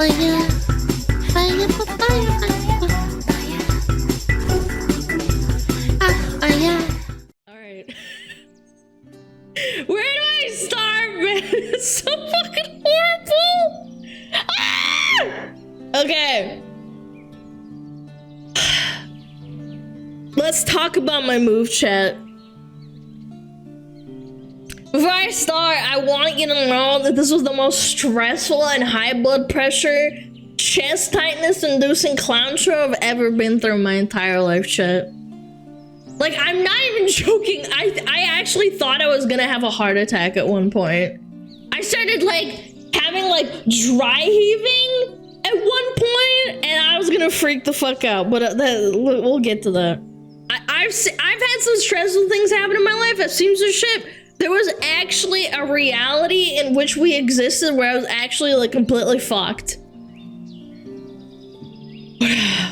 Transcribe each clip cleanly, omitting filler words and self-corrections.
fire, fire for fire, fire. Alright. Where do I start, man? It's so fucking horrible! Ah! Okay. Let's talk about my move, chat. Before I start, I want you to know that this was the most stressful and high blood pressure, chest tightness inducing clown show I've ever been through in my entire life, chat. Like, I'm not even joking. I actually thought I was gonna have a heart attack at one point. I started like having like dry heaving at one point, and I was gonna freak the fuck out. But we'll get to that. I've had some stressful things happen in my life. I've seen some shit. There was actually a reality in which we existed where I was actually like completely fucked.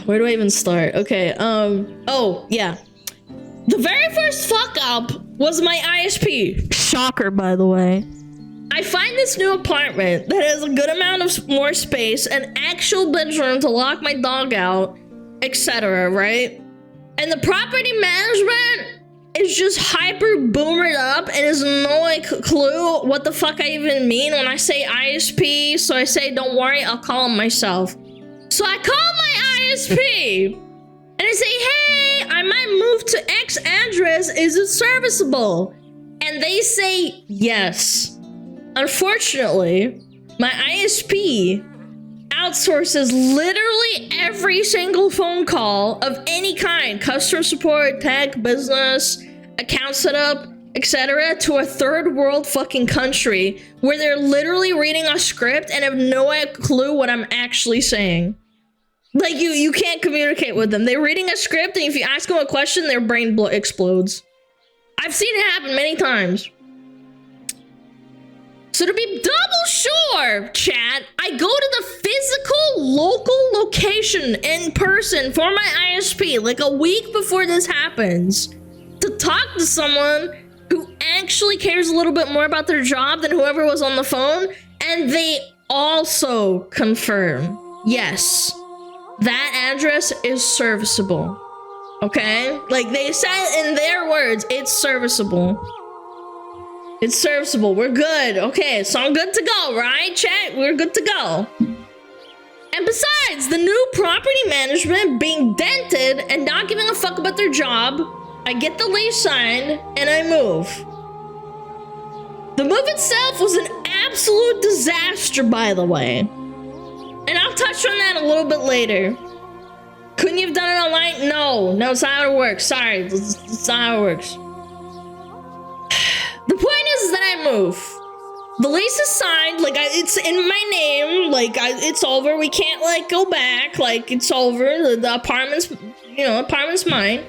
Where do I even start? Okay, oh yeah. The very first fuck up was my ISP. Shocker, by the way. I find this new apartment that has a good amount of more space, an actual bedroom to lock my dog out, etc., right? And the property management is just hyper boomered up and has no like clue what the fuck I even mean when I say ISP. So I say, don't worry, I'll call him myself. So I call my ISP and I say, hey, I might move to X address. Is it serviceable? And they say yes. Unfortunately, my ISP outsources literally every single phone call of any kind, customer support, tech, business, account setup, etc., to a third world fucking country where they're literally reading a script and have no clue what I'm actually saying. Like, you can't communicate with them. They're reading a script, and if you ask them a question, their brain explodes. I've seen it happen many times. So to be double sure, chat, I go to the physical local location in person for my ISP like a week before this happens to talk to someone who actually cares a little bit more about their job than whoever was on the phone, and they also confirm, yes, that address is serviceable. Okay? Like, they said in their words, it's serviceable. It's serviceable. We're good. Okay, so I'm good to go, right, chat? We're good to go. And besides, the new property management being dented and not giving a fuck about their job, I get the lease signed and I move. The move itself was an absolute disaster, by the way. And I'll touch on that a little bit later. Couldn't you have done it online? No, it's not how it works. Sorry, it's not how it works. The point is that I move. The lease is signed, like, it's in my name, like, it's over. We can't, like, go back, like, it's over. The apartment's, you know, apartment's mine.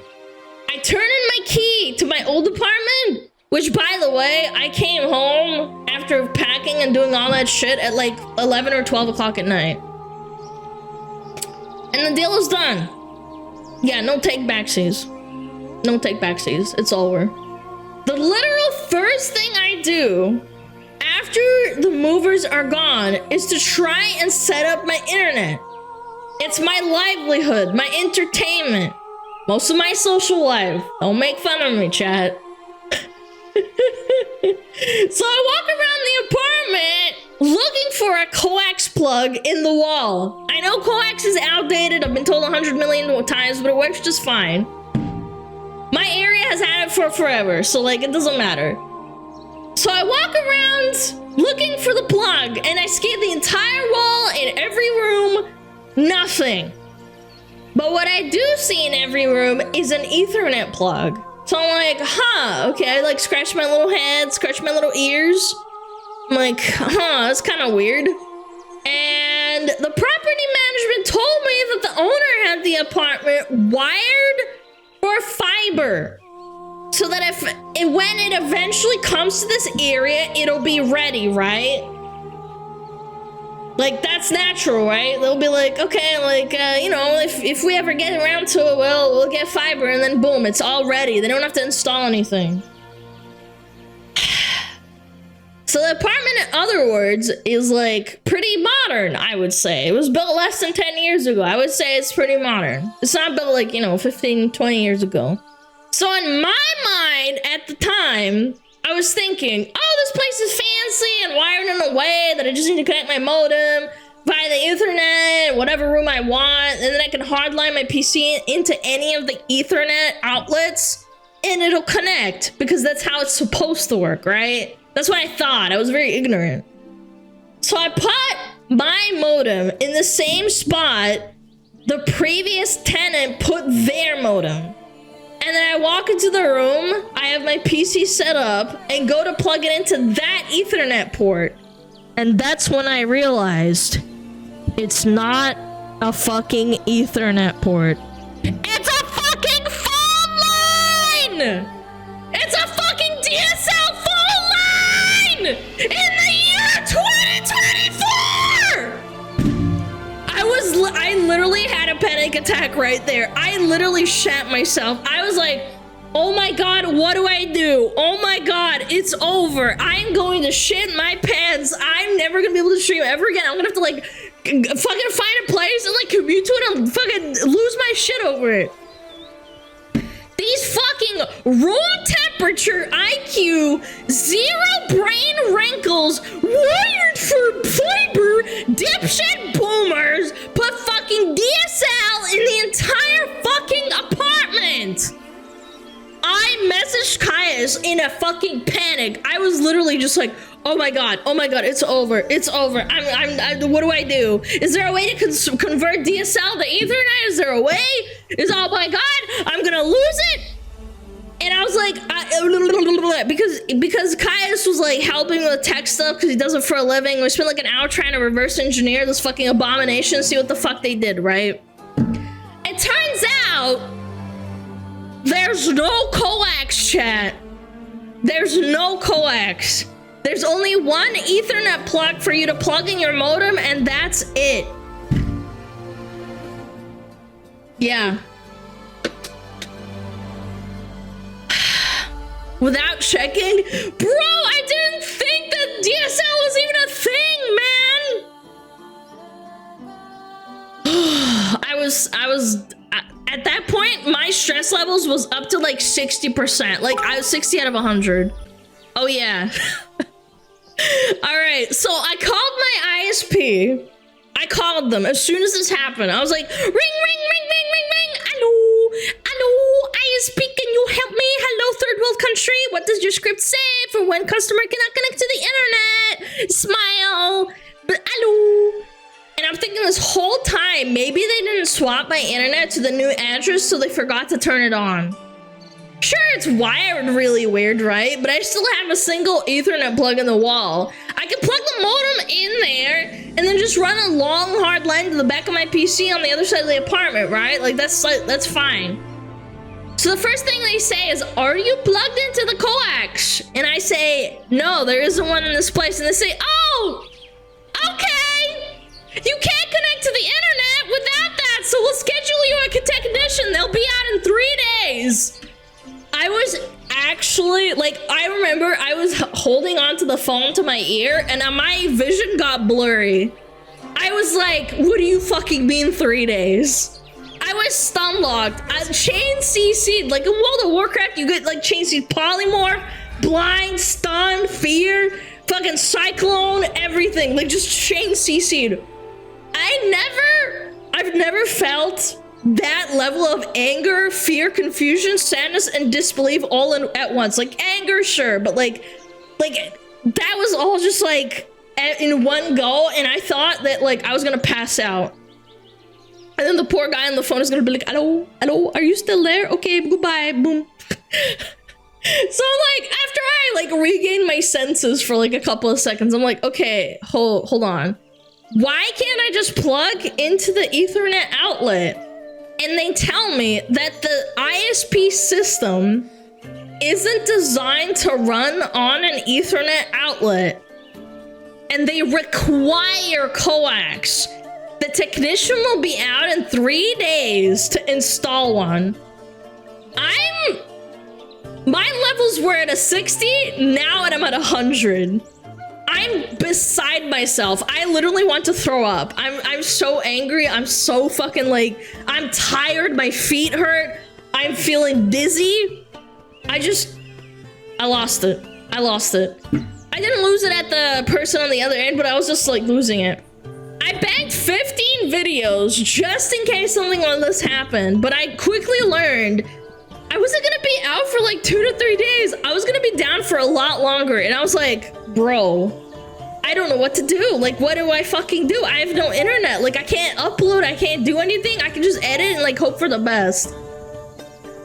I turn in my key to my old apartment, which, by the way, I came home after packing and doing all that shit at, like, 11 or 12 o'clock at night. And the deal is done. Yeah, no take backsies. No take backsies. It's over. The literal first thing I do after the movers are gone is to try and set up my internet. It's my livelihood, my entertainment, most of my social life. Don't make fun of me, chat. So I walk around the apartment looking for a coax plug in the wall. I know coax is outdated. I've been told 100 million times, but it works just fine. My area has had it for forever, so like it doesn't matter. So I walk around looking for the plug, and I scan the entire wall in every room, nothing. But what I do see in every room is an Ethernet plug. So I'm like, huh, okay, I like scratch my little head, scratch my little ears. I'm like, huh, that's kind of weird. And the property management told me that the owner had the apartment wired for fiber, so that if when it eventually comes to this area, it'll be ready, right? Like, that's natural, right? They'll be like, okay, like, you know, if we ever get around to it, we'll get fiber, and then boom, it's all ready. They don't have to install anything. So the apartment other words, is like pretty modern, I would say. It was built less than 10 years ago. I would say it's pretty modern. It's not built like, you know, 15, 20 years ago. So in my mind at the time, I was thinking, oh, this place is fancy and wired in a way that I just need to connect my modem via the Ethernet, whatever room I want, and then I can hardline my PC into any of the Ethernet outlets, and it'll connect, because that's how it's supposed to work, right? That's what I thought. I was very ignorant. So I put my modem in the same spot the previous tenant put their modem. And then I walk into the room, I have my PC set up, and go to plug it into that Ethernet port. And that's when I realized it's not a fucking Ethernet port. It's a fucking phone line! It's a fucking DSL phone line! In the year 2024! I literally had a panic attack right there. I literally shat myself. I was like, oh my god, what do I do? Oh my god, it's over. I'm going to shit my pants. I'm never gonna be able to stream ever again. I'm gonna have to like fucking find a place and like commute to it and fucking lose my shit over it. These fucking room temperature IQ, zero brain wrinkles, wired for fiber, dipshit boomers put fucking DSL in the entire fucking apartment. I messaged Caius in a fucking panic. I was literally just like, oh my god, it's over, it's over. What do I do? Is there a way to convert DSL to Ethernet? Is there a way? Oh my god, I'm gonna lose it. And I was like, because Caius was like helping me with tech stuff because he does it for a living. We spent like an hour trying to reverse engineer this fucking abomination, see what the fuck they did, right? It turns out there's no coax, chat. There's no coax. There's only one Ethernet plug for you to plug in your modem, and that's it. Yeah. Without checking? Bro, I didn't think that DSL was even a thing, man. I was at that point, my stress levels was up to like 60%. Like I was 60 out of 100. Oh yeah. All right, so I called my ISP. I called them as soon as this happened. I was like, ring, ring, ring, ring, ring, ring. Hello, ISP, can you help me? Hello, third world country. What does your script say for when customer cannot connect to the internet? Smile. But hello. And I'm thinking this whole time, maybe they didn't swap my internet to the new address, so they forgot to turn it on. Sure, it's wired really weird, right? But I still have a single Ethernet plug in the wall. I can plug the modem in there and then just run a long, hard line to the back of my PC on the other side of the apartment, right? Like, that's fine. So the first thing they say is, are you plugged into the coax? And I say, no, there isn't one in this place. And they say, oh, okay. You can't connect to the internet without that, so we'll schedule you a technician. They'll be out in 3 days. I was actually, like, I remember I was holding onto the phone to my ear and my vision got blurry. I was like, what do you fucking mean 3 days? I was stun locked. I chain CC'd. Like in World of Warcraft, you get like chain CC'd polymorph, blind, stun, fear, fucking cyclone, everything. Like just chain CC'd. I've never felt that level of anger, fear, confusion, sadness, and disbelief all at once. Like anger, sure, but like that was all just like in one go, and I thought that like I was gonna pass out. And then the poor guy on the phone is gonna be like, hello, hello, are you still there? Okay, goodbye, boom. So like after I like regained my senses for like a couple of seconds, I'm like, okay, hold on. Why can't I just plug into the Ethernet outlet? And they tell me that the ISP system isn't designed to run on an Ethernet outlet. And they require coax. The technician will be out in 3 days to install one. My levels were at a 60, now I'm at 100. I'm beside myself. I literally want to throw up. I'm so angry. I'm so fucking like, I'm tired. My feet hurt. I'm feeling dizzy. I lost it. I lost it. I didn't lose it at the person on the other end, but I was just like losing it. I banked 15 videos just in case something like this happened, but I quickly learned I wasn't gonna be out for like 2 to 3 days. I was gonna be down for a lot longer. And I was like, bro, I don't know what to do. Like, what do I fucking do? I have no internet. Like, I can't upload. I can't do anything. I can just edit and like hope for the best.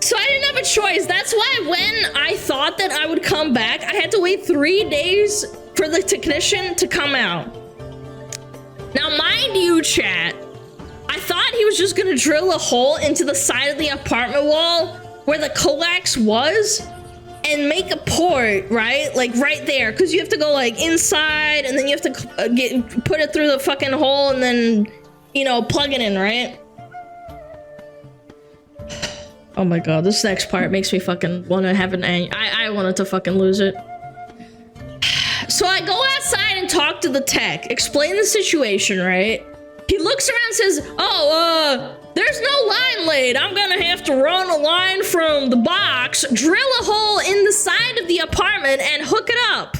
So I didn't have a choice. That's why when I thought that I would come back, I had to wait 3 days for the technician to come out. Now, mind you, chat, I thought he was just gonna drill a hole into the side of the apartment wall where the coax was and make a port, right? Like right there, because you have to go like inside and then you have to put it through the fucking hole and then, you know, plug it in, right? Oh my god, this next part makes me fucking want to have an I wanted to fucking lose it. So I go outside and talk to the tech, explain the situation, right? He looks around and says, oh, there's no line laid. I'm gonna have to run a line from the box, drill a hole in the side of the apartment and hook it up.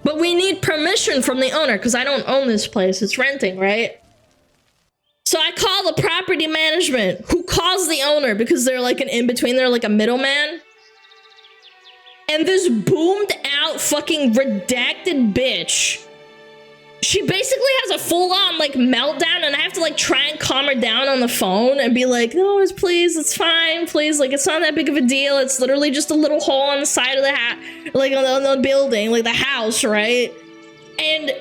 But we need permission from the owner because I don't own this place, it's renting, right? So I call the property management, who calls the owner because they're like an in-between, they're like a middleman. And this boomed out fucking redacted bitch, she basically has a full-on like meltdown and I have to like try and calm her down on the phone and be like, no, please, it's fine, please, like it's not that big of a deal. It's literally just a little hole on the side of the like on the building, like the house, right? And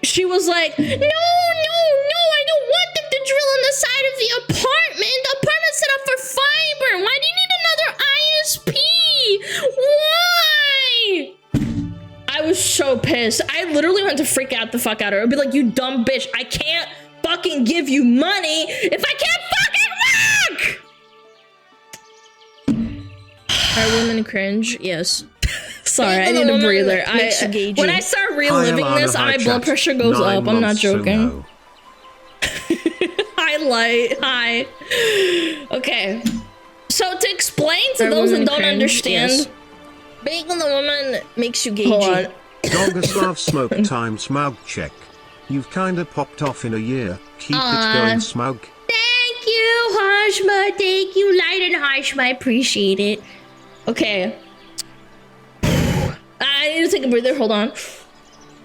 she was like, no, I don't want them to drill on the side of the apartment. The apartment's set up for fiber. Why do you need another ISP? Why? I was so pissed. I literally went to freak out the fuck out of her. I'd be like, you dumb bitch, I can't fucking give you money if I can't fucking work! Are women cringe? Yes. Sorry, I need a breather. When I start reliving this, my blood pressure goes up. I'm not joking. Hi. Okay. So to explain to those that don't understand, yes. Being the woman makes you gagey. Hold on. Dogoslav smoke time Smaug check. You've kinda popped off in a year. Keep it going, Smaug. Thank you, Hashma. Thank you, Light and Hashma. I appreciate it. Okay. I need to take a breather. Hold on.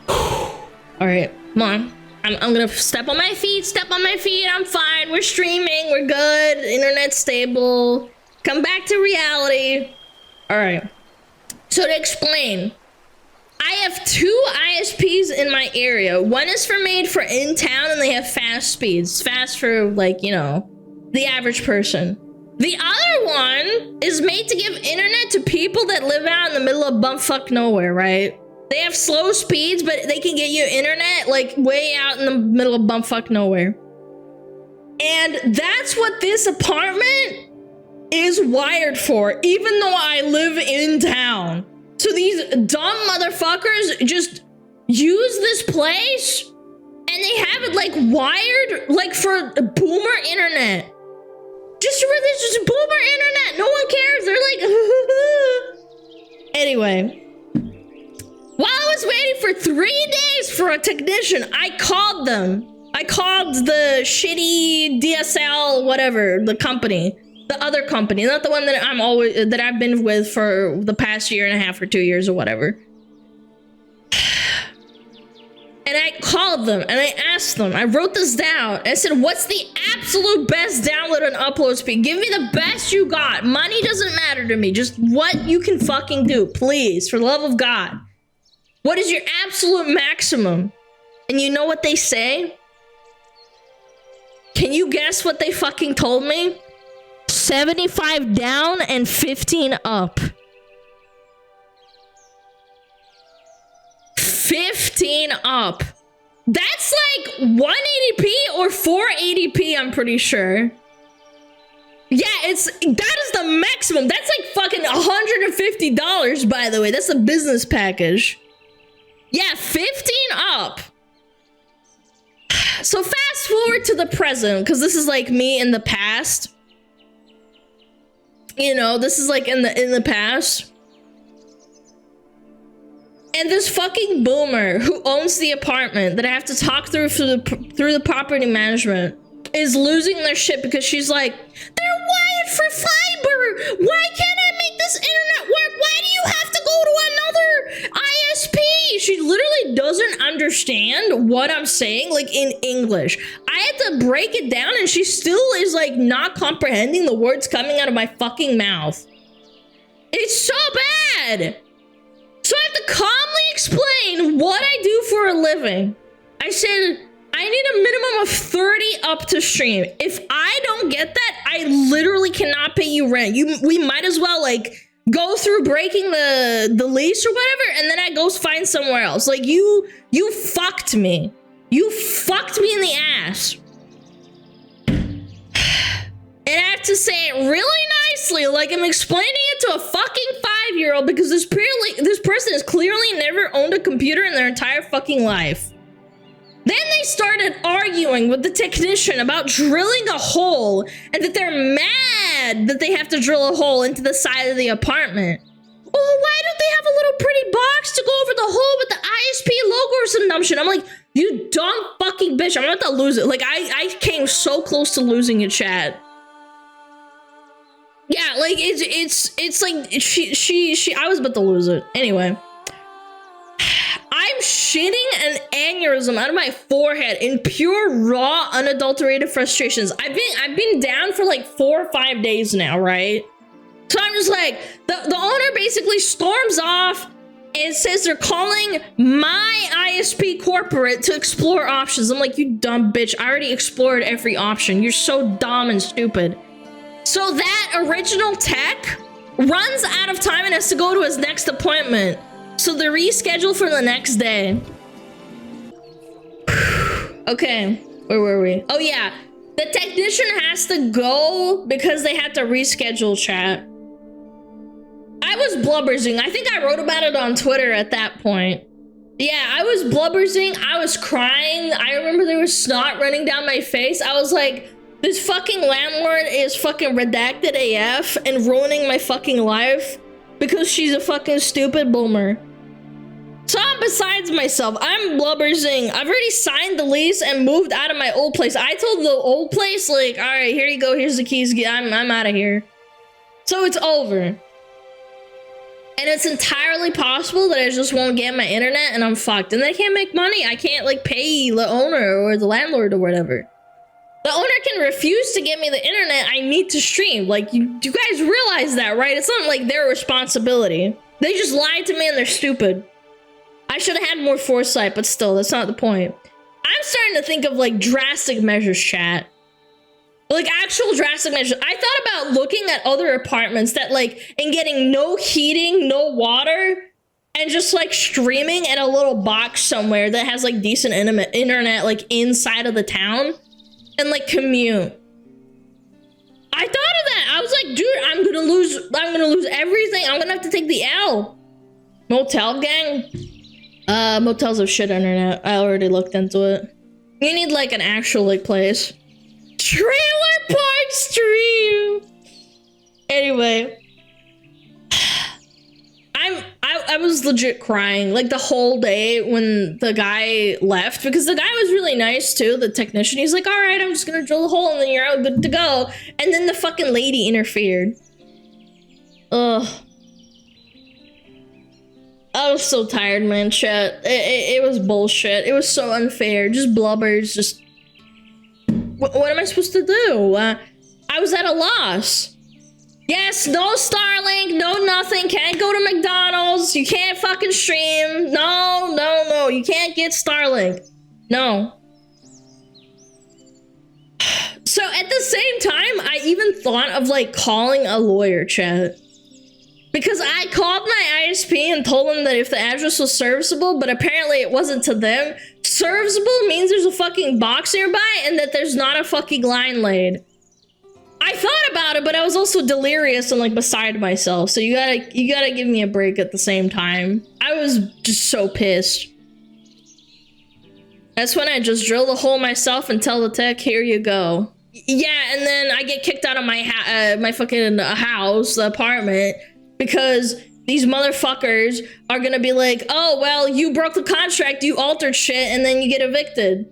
All right, come on. I'm gonna step on my feet. I'm fine. We're streaming. We're good. Internet's stable. Come back to reality. All right. So to explain, I have 2 ISPs in my area. One is made for in town and they have fast speeds. Fast for like, you know, the average person. The other one is made to give internet to people that live out in the middle of bumfuck nowhere, right? They have slow speeds, but they can get you internet like way out in the middle of bumfuck nowhere. And that's what this apartment is wired for, even though I live in town. So these dumb motherfuckers just use this place and they have it like wired like for boomer internet. Just for this, just boomer internet. No one cares. They're like, anyway. While I was waiting for 3 days for a technician, I called them. I called the shitty DSL, whatever, the company. The other company, not the one that I've been with for the past 1.5 or 2 years or whatever. And I called them and I asked them, I wrote this down. I said, what's the absolute best download and upload speed? Give me the best you got. Money doesn't matter to me. Just what you can fucking do, please, for the love of God. What is your absolute maximum? And you know what they say? Can you guess what they fucking told me? 75 down and 15 up. 15 up. That's like 180p or 480p, I'm pretty sure. Yeah, that is the maximum. That's like fucking $150, by the way. That's a business package. Yeah, 15 up. So fast forward to the present, because this is like me in the past. You know, this is like in the past. And this fucking boomer who owns the apartment that I have to talk through through the property management is losing their shit because she's like, they're wired for fiber. Why can't I make this internet work? Why do you have to go to another ISP? She literally doesn't understand what I'm saying, like in English. I had to break it down and she still is like not comprehending the words coming out of my fucking mouth. It's so bad. So I have to calmly explain what I do for a living. I said, I need a minimum of 30 up to stream. If I don't get that, I literally cannot pay you rent. We might as well like go through breaking the lease or whatever, and then I go find somewhere else. Like you fucked me. You fucked me in the ass. And I have to say it really nicely, like I'm explaining it to a fucking 5-year-old because this person has clearly never owned a computer in their entire fucking life. Then they started arguing with the technician about drilling a hole and that they're mad that they have to drill a hole into the side of the apartment. Oh, why don't they have a little pretty box to go over the hole with the ISP logo or some dumb shit? I'm like, you dumb fucking bitch, I'm about to lose it. Like, I came so close to losing it, chat. Yeah, like, it's like, she, I was about to lose it. Anyway. I'm shitting an aneurysm out of my forehead in pure, raw, unadulterated frustrations. I've been down for like 4 or 5 days now, right? So I'm just like, the owner basically storms off and says they're calling my ISP corporate to explore options. I'm like, you dumb bitch, I already explored every option. You're so dumb and stupid. So that original tech runs out of time and has to go to his next appointment. So they reschedule for the next day. Okay, where were we? Oh yeah, the technician has to go because they had to reschedule, chat. I was blubbersing. I think I wrote about it on Twitter at that point. Yeah, I was blubbersing. I was crying. I remember there was snot running down my face. I was like, this fucking landlord is fucking redacted AF and ruining my fucking life because she's a fucking stupid boomer. So I'm besides myself. I'm blubbersing. I've already signed the lease and moved out of my old place. I told the old place, like, all right, here you go. Here's the keys. I'm out of here. So it's over. And it's entirely possible that I just won't get my internet and I'm fucked. And I can't make money. I can't, like, pay the owner or the landlord or whatever. The owner can refuse to give me the internet I need to stream. Like, you guys realize that, right? It's not like their responsibility. They just lied to me and they're stupid. I should have had more foresight, but still, that's not the point. I'm starting to think of, like, drastic measures, chat. Like, actual drastic measures. I thought about looking at other apartments that, like, and getting no heating, no water, and just, like, streaming in a little box somewhere that has, like, decent internet, like, inside of the town. And, like, commute. I thought of that. I was like, dude, I'm gonna lose everything. I'm gonna have to take the L. Motel gang? Motels have shit internet. I already looked into it. You need, like, an actual, like, place. Trailer park stream! Anyway. I was legit crying, like, the whole day when the guy left, because the guy was really nice, too, the technician. He's like, all right, I'm just gonna drill a hole and then you're out, good to go. And then the fucking lady interfered. Ugh. I was so tired, man, chat. It was bullshit. It was so unfair. Just blubbers, just... What am I supposed to do? I was at a loss. Yes, no Starlink, no nothing. Can't go to McDonald's. You can't fucking stream. No. You can't get Starlink. No. So at the same time, I even thought of, like, calling a lawyer, chat. Because I called my ISP and told them that if the address was serviceable, but apparently it wasn't to them. Serviceable means there's a fucking box nearby and that there's not a fucking line laid. I thought about it, but I was also delirious and, like, beside myself. So you gotta give me a break at the same time. I was just so pissed. That's when I just drill the hole myself and tell the tech, here you go. Yeah, and then I get kicked out of my fucking house, the apartment, because these motherfuckers are gonna be like, oh, well, you broke the contract, you altered shit, and then you get evicted.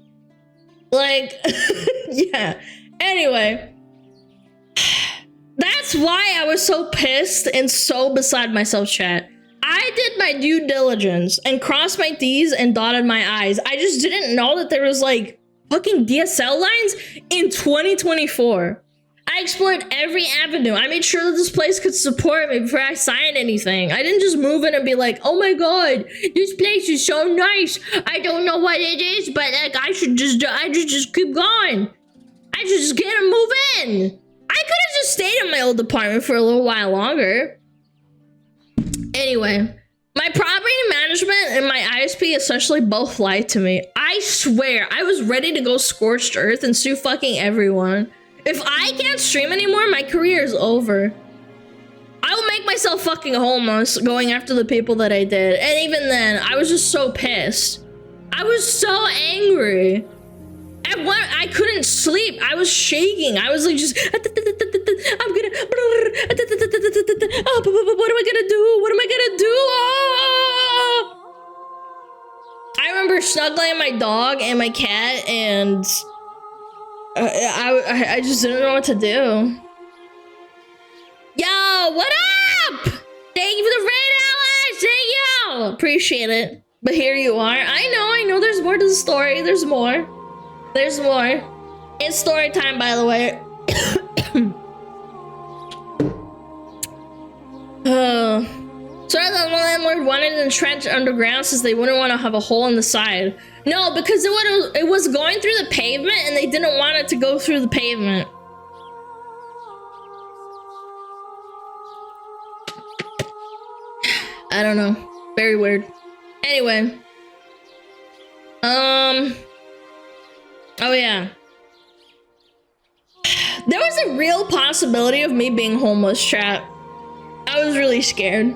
Like, yeah. Anyway. That's why I was so pissed and so beside myself, chat. I did my due diligence and crossed my T's and dotted my I's. I just didn't know that there was like fucking DSL lines in 2024. I explored every avenue. I made sure that this place could support me before I signed anything. I didn't just move in and be like, oh my god, this place is so nice. I don't know what it is, but like I should just keep going. I should just get and move in. I could have just stayed in my old apartment for a little while longer. Anyway, my property management and my ISP essentially both lied to me. I swear, I was ready to go scorched earth and sue fucking everyone. If I can't stream anymore, my career is over. I will make myself fucking homeless going after the people that I did. And even then, I was just so pissed. I was so angry. I couldn't sleep. I was shaking. I was like just, I'm gonna, oh, what am I gonna do? What am I gonna do? Oh! I remember snuggling my dog and my cat, and I just didn't know what to do. Yo, what up? Thank you for the raid, Alice. Thank you. Appreciate it. But here you are. I know. There's more to the story. There's more. There's more. It's story time, by the way. So the landlord wanted an trench underground since they wouldn't want to have a hole in the side. No, because it was going through the pavement and they didn't want it to go through the pavement. I don't know. Very weird. Anyway. Oh yeah. There was a real possibility of me being homeless, chat. I was really scared.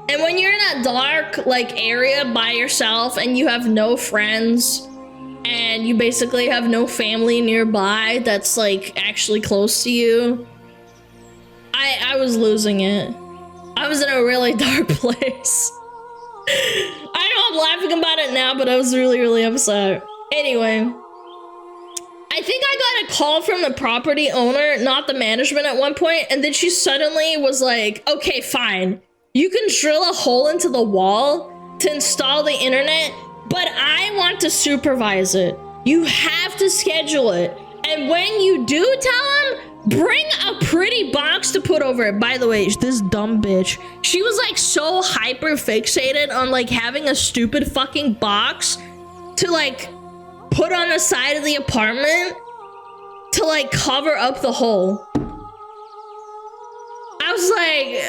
And when you're in a dark, like, area by yourself and you have no friends and you basically have no family nearby that's, like, actually close to you, I was losing it. I was in a really dark place. I know I'm laughing about it now, but I was really, really upset. Anyway. I think I got a call from the property owner, not the management at one point, and then she suddenly was like, okay, fine. You can drill a hole into the wall to install the internet, but I want to supervise it. You have to schedule it. And when you do tell him, bring a pretty box to put over it. By the way, this dumb bitch, she was like so hyper fixated on like having a stupid fucking box to like put on the side of the apartment to like cover up the hole. I was like,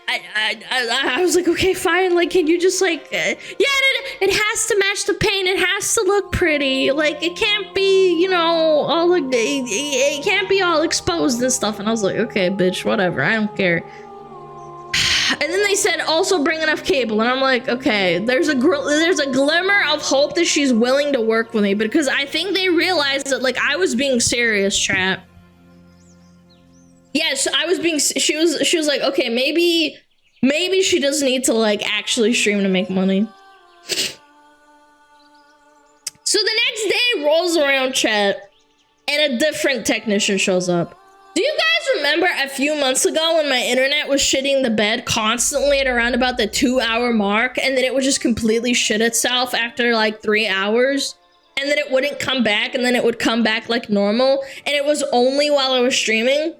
I was like, okay, fine. Like, can you just like, yeah, it has to match the paint. It has to look pretty. Like, it can't be, you know, all like, it can't be all exposed and stuff. And I was like, okay, bitch, whatever. I don't care. And then they said, also bring enough cable. And I'm like, okay, there's a glimmer of hope that she's willing to work with me, because I think they realized that like I was being serious, chat. Yes, I was being, she was like, okay, maybe she does need to like actually stream to make money. So the next day rolls around, chat, and a different technician shows up. Do you guys remember a few months ago when my internet was shitting the bed constantly at around about the 2-hour mark, and then it would just completely shit itself after like 3 hours, and then it wouldn't come back, and then it would come back like normal, and it was only while I was streaming?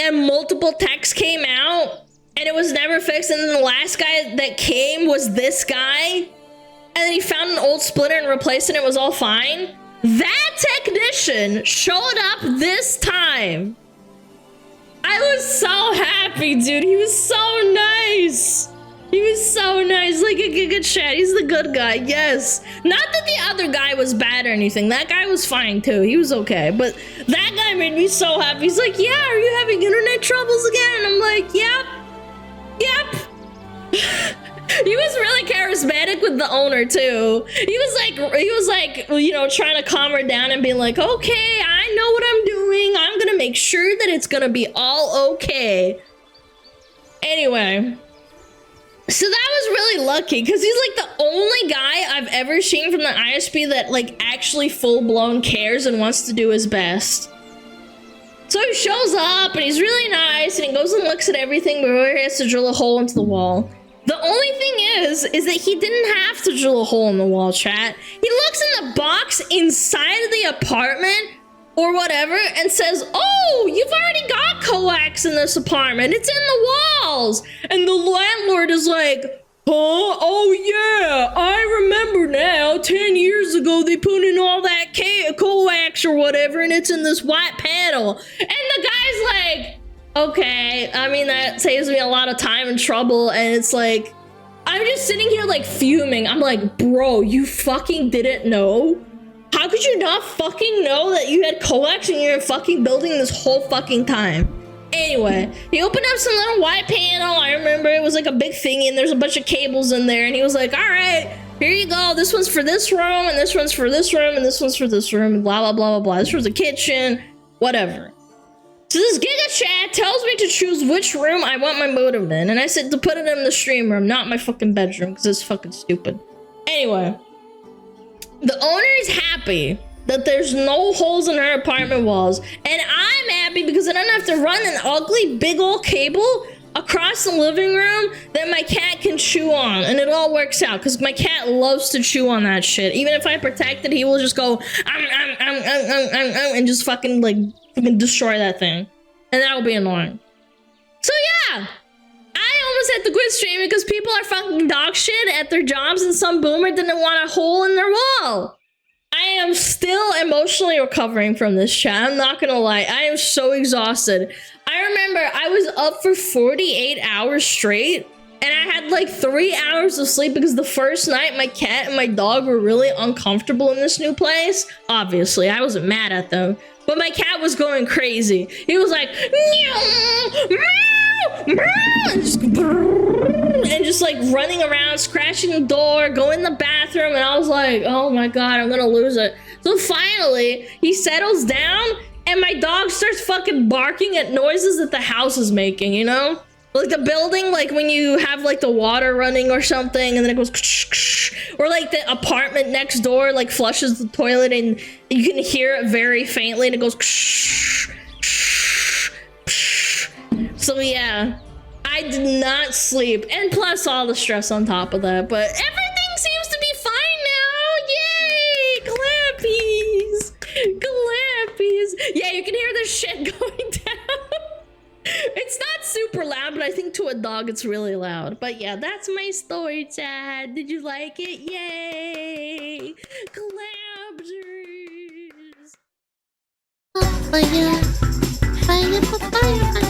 And multiple texts came out, and it was never fixed, and then the last guy that came was this guy, and then he found an old splitter and replaced it, and it was all fine? That technician showed up this time. I was so happy, dude. He was so nice. He was so nice, like a Giga-chad. He's the good guy, yes. Not that the other guy was bad or anything. That guy was fine too. He was okay. But that guy made me so happy. He's like, yeah, are you having internet troubles again? And I'm like, yep. He was really charismatic with the owner too. He was like, you know, trying to calm her down and be like, okay, I know what I'm doing. I'm gonna make sure that it's gonna be all okay. Anyway, so that was really lucky because he's like the only guy I've ever seen from the ISP that like actually full-blown cares and wants to do his best. So he shows up and he's really nice and he goes and looks at everything before he has to drill a hole into the wall. The only thing is that he didn't have to drill a hole in the wall, chat. He looks in the box inside of the apartment or whatever and says, oh, you've already got coax in this apartment. It's in the walls. And the landlord is like, huh? Oh yeah, I remember now. 10 years ago, they put in all that coax or whatever, and it's in this white panel. And the guy's like, okay, I mean, that saves me a lot of time and trouble. And it's like, I'm just sitting here like fuming. I'm like, bro, you fucking didn't know? How could you not fucking know that you had coax and you're fucking building this whole fucking time? Anyway, he opened up some little white panel. I remember it was like a big thingy and there's a bunch of cables in there. And he was like, all right, here you go. This one's for this room and this one's for this room and this one's for this room and blah, blah, blah, blah, blah. This was the kitchen, whatever. So this Giga-chad tells me to choose which room I want my modem in. And I said to put it in the stream room, not my fucking bedroom, because it's fucking stupid. Anyway, the owner is happy that there's no holes in her apartment walls. And I'm happy because I don't have to run an ugly big old cable across the living room that my cat can chew on. And it all works out because my cat loves to chew on that shit. Even if I protect it, he will just go and just fucking like destroy that thing. And that will be annoying. So yeah, I almost had to quit streaming because people are fucking dog shit at their jobs and some boomer didn't want a hole in their wall. I am still emotionally recovering from this, chat. I'm not gonna lie. I am so exhausted. I remember I was up for 48 hours straight and I had like 3 hours of sleep because the first night my cat and my dog were really uncomfortable in this new place. Obviously, I wasn't mad at them, but my cat was going crazy. He was like, meow, meow, meow, and just like running around, scratching the door, going in the bathroom, and I was like, oh my god, I'm gonna lose it. So finally, he settles down, and my dog starts fucking barking at noises that the house is making, you know? Like the building, like when you have like the water running or something, and then it goes, or like the apartment next door like flushes the toilet, and you can hear it very faintly, and it goes. So yeah, I did not sleep, and plus all the stress on top of that, but everything seems to be fine now. Yay! Clappies! Clappies! Yeah, you can hear the shit going down. It's not super loud, but I think to a dog it's really loud. But yeah, that's my story, Chad. Did you like it? Yay! Clapsers! Oh, yeah. Fire, fire, fire.